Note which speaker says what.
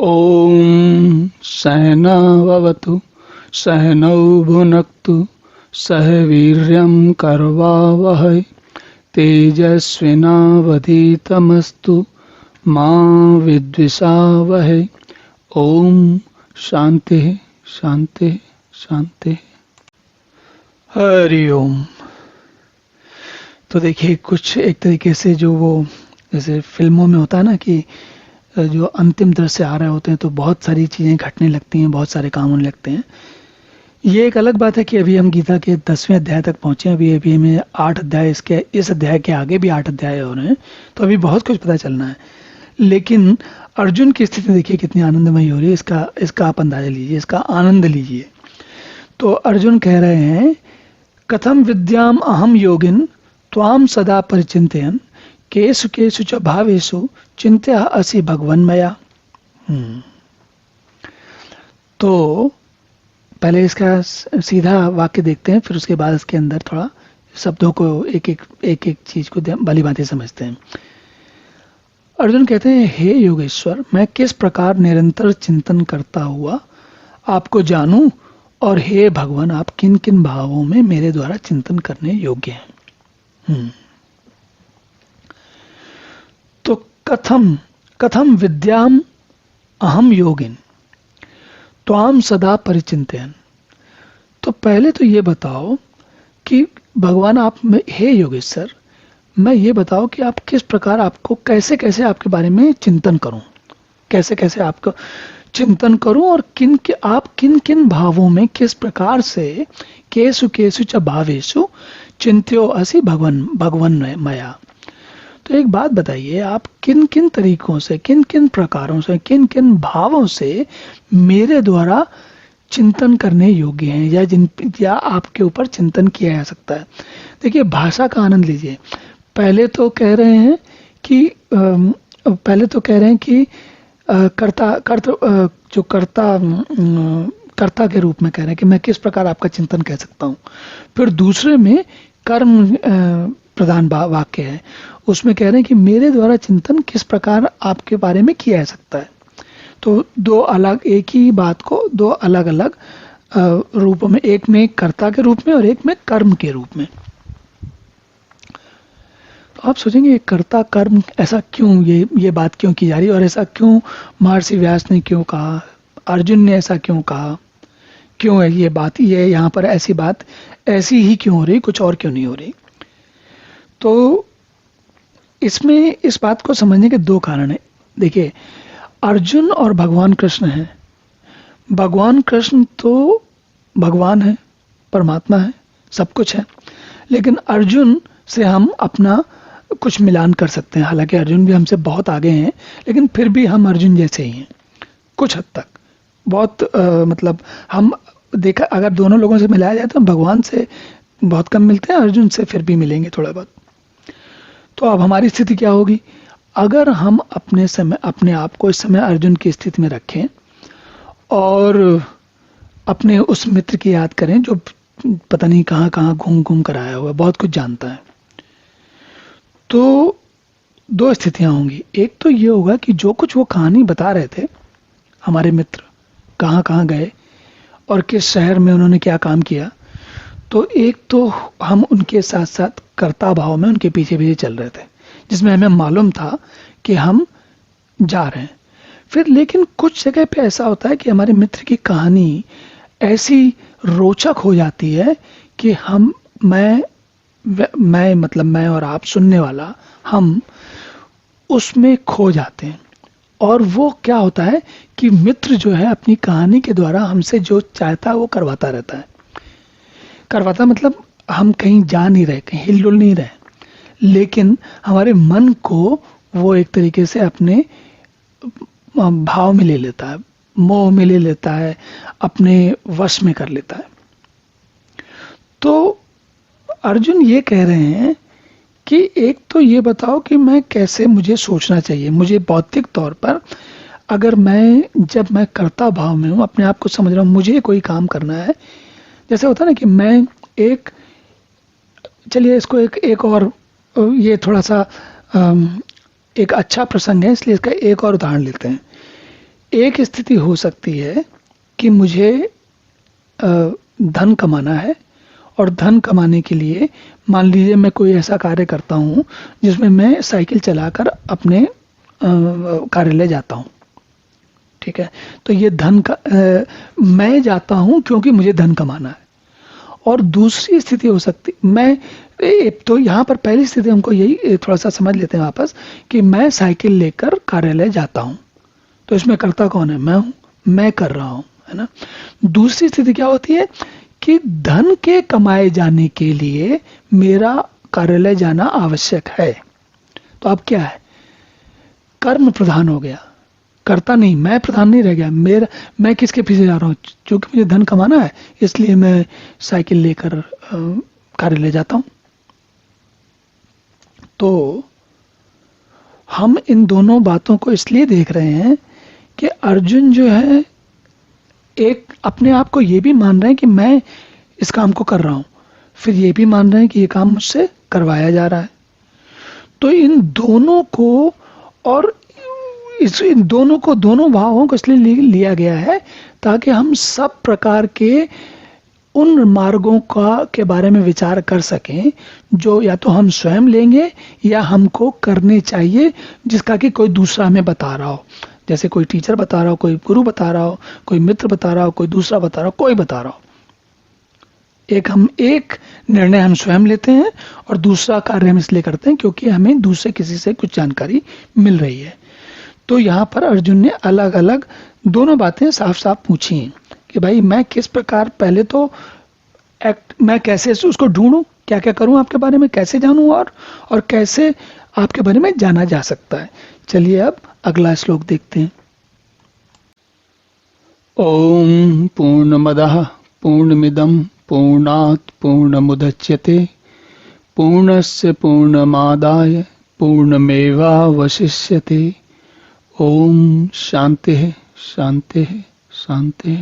Speaker 1: ॐ सहनाववतु सहनौ भुनक्तु सह वीर्यं करवावहै तेजस्विनावधीतमस्तु मा विद्विषावहै। ओम शांति शांति शांति। हरि ओम। तो देखिए, कुछ एक तरीके से जो वो जैसे फिल्मों में होता है ना कि जो अंतिम दृश्य आ रहे होते हैं तो बहुत सारी चीज़ें घटने लगती हैं, बहुत सारे काम होने लगते हैं। ये एक अलग बात है कि अभी हम गीता के 10वें अध्याय तक पहुंचे हैं। अभी हमें 8 अध्याय, इस अध्याय के आगे भी 8 अध्याय हो रहे हैं, तो अभी बहुत कुछ पता चलना है। लेकिन अर्जुन की स्थिति देखिए कितनी आनंदमयी हो रही है, इसका आप अंदाजा लीजिए, इसका आनंद लीजिए। तो अर्जुन कह रहे हैं, कथम विद्याम अहम योगिन त्वाम सदा परिचिंतयन् केषु केषु च भावेषु चिंत्य असि भगवन्मया। तो पहले इसका सीधा वाक्य देखते हैं, फिर उसके बाद इसके अंदर थोड़ा शब्दों को एक एक चीज को भली भांति समझते हैं। अर्जुन कहते हैं, हे योगेश्वर, मैं किस प्रकार निरंतर चिंतन करता हुआ आपको जानूं, और हे भगवान, आप किन किन भावों में मेरे द्वारा चिंतन करने योग्य हैं। तो कथम विद्याम अहम योगिन त्वाम सदा परिचिंतयन्। तो पहले तो ये बताओ कि भगवान आप, हे योगेश्वर, मैं ये बताओ कि आप किस प्रकार, आपको कैसे कैसे आपके बारे में चिंतन करूं, कैसे कैसे आपको चिंतन करूं, और आप किन किन भावों में किस प्रकार से केषु केषु च भावेषु चिंत्यो असि भगवन मया। तो एक बात बताइए, आप किन किन तरीकों से, किन किन प्रकारों से, किन किन भावों से मेरे द्वारा चिंतन करने योग्य हैं, या आपके ऊपर चिंतन किया जा सकता है। देखिए, भाषा का आनंद लीजिए। पहले तो कह रहे हैं कि कर्ता के रूप में कह रहे हैं कि मैं किस प्रकार आपका चिंतन कह सकता हूँ। फिर दूसरे में कर्म प्रधान वाक्य है, उसमें कह रहे हैं कि मेरे द्वारा चिंतन किस प्रकार आपके बारे में किया जा सकता है। तो एक ही बात को दो अलग अलग रूपों में, एक में कर्ता के रूप में और एक में कर्म के रूप में। तो आप सोचेंगे, कर्ता कर्म ऐसा क्यों, ये बात क्यों की जा रही है, और ऐसा क्यों महर्षि व्यास ने क्यों कहा, अर्जुन ने ऐसा क्यों कहा, क्यों है ये बात, ये यहाँ पर ऐसी बात ऐसी ही क्यों हो रही, कुछ और क्यों नहीं हो रही। तो इसमें इस बात को समझने के 2 कारण है। देखिए, अर्जुन और भगवान कृष्ण हैं। भगवान कृष्ण तो भगवान है, परमात्मा है, सब कुछ है। लेकिन अर्जुन से हम अपना कुछ मिलान कर सकते हैं। हालांकि अर्जुन भी हमसे बहुत आगे हैं, लेकिन फिर भी हम अर्जुन जैसे ही हैं कुछ हद तक। बहुत मतलब हम देखा, अगर दोनों लोगों से मिलाया जाए तो हम भगवान से बहुत कम मिलते हैं, अर्जुन से फिर भी मिलेंगे थोड़ा बहुत। तो अब हमारी स्थिति क्या होगी, अगर हम अपने आप को इस समय अर्जुन की स्थिति में रखें और अपने उस मित्र की याद करें जो पता नहीं कहाँ कहाँ घूम घूम कर आया हुआ, बहुत कुछ जानता है। तो 2 स्थितियां होंगी। एक तो ये होगा कि जो कुछ वो कहानी बता रहे थे, हमारे मित्र कहाँ कहाँ गए और किस शहर में उन्होंने क्या काम किया, तो एक तो हम उनके साथ साथ कर्ता भाव में उनके पीछे पीछे चल रहे थे, जिसमें हमें मालूम था कि हम जा रहे हैं। फिर लेकिन कुछ जगह पे ऐसा होता है कि हमारे मित्र की कहानी ऐसी रोचक हो जाती है कि मैं और आप, सुनने वाला, हम उसमें खो जाते हैं। और वो क्या होता है कि मित्र जो है अपनी कहानी के द्वारा हमसे जो चाहता है वो करवाता रहता है। करवाता मतलब हम कहीं जा नहीं रहे, कहीं हिलडुल नहीं रहे, लेकिन हमारे मन को वो एक तरीके से अपने भाव में ले लेता है, मोह में ले लेता है, अपने वश में कर लेता है। तो अर्जुन ये कह रहे हैं कि एक तो ये बताओ कि मैं कैसे, मुझे सोचना चाहिए, मुझे बौद्धिक तौर पर, अगर जब मैं कर्ता भाव में हूँ, अपने आप को समझ रहा हूँ, मुझे कोई काम करना है। जैसे होता है ना कि मैं चलिए इसको एक और, ये थोड़ा सा एक अच्छा प्रसंग है, इसलिए इसका एक और उदाहरण लेते हैं एक स्थिति हो सकती है कि मुझे धन कमाना है, और धन कमाने के लिए मान लीजिए मैं कोई ऐसा कार्य करता हूं जिसमें मैं साइकिल चलाकर अपने कार्यालय जाता हूं, ठीक है। तो ये धन का मैं जाता हूं क्योंकि मुझे धन कमाना है। और दूसरी स्थिति हो सकती, मैं तो यहाँ पर पहली स्थिति हमको यही थोड़ा सा समझ लेते हैं वापस, कि मैं साइकिल लेकर कार्यालय जाता हूं, तो इसमें करता कौन है? मैं हूं, मैं कर रहा हूं, है ना। दूसरी स्थिति क्या होती है कि धन के कमाए जाने के लिए मेरा कार्यालय जाना आवश्यक है। तो अब क्या है? कर्म प्रधान हो गया, करता नहीं, मैं प्रधान नहीं रह गया। मैं किसके पीछे जा रहा हूं? क्योंकि मुझे धन कमाना है, इसलिए मैं साइकिल लेकर कार्यालय जाता हूं। तो हम इन दोनों बातों को इसलिए देख रहे हैं कि अर्जुन जो है एक अपने आप को ये भी मान रहे हैं कि मैं इस काम को कर रहा हूं, फिर ये भी मान रहे हैं कि ये काम मुझसे करवाया जा रहा है। तो इन दोनों को, और इन दोनों को, दोनों भावों को इसलिए लिया गया है ताकि हम सब प्रकार के उन मार्गों के बारे में विचार कर सकें जो या तो हम स्वयं लेंगे या हमको करने चाहिए, जिसका कि कोई दूसरा हमें बता रहा हो। जैसे कोई टीचर बता रहा हो, कोई गुरु बता रहा हो, कोई मित्र बता रहा हो, कोई दूसरा बता रहा हो, कोई बता रहा हो। एक निर्णय हम स्वयं लेते हैं और दूसरा कार्य हम इसलिए करते हैं क्योंकि हमें दूसरे किसी से कुछ जानकारी मिल रही है। तो यहाँ पर अर्जुन ने अलग अलग दोनों बातें साफ साफ पूछी हैं कि भाई मैं किस प्रकार, पहले तो मैं कैसे उसको ढूंढूं, क्या क्या करूं, आपके बारे में कैसे जानूं, और कैसे आपके बारे में जाना जा सकता है। चलिए अब अगला श्लोक देखते हैं। ओम पूर्णमदः पूर्णमिदं पूर्णात् पूर्णमुदच्यते पूर्णस्य पूर्णमादाय पूर्णमेवावशिष्यते। ओम शांति शांति शांति।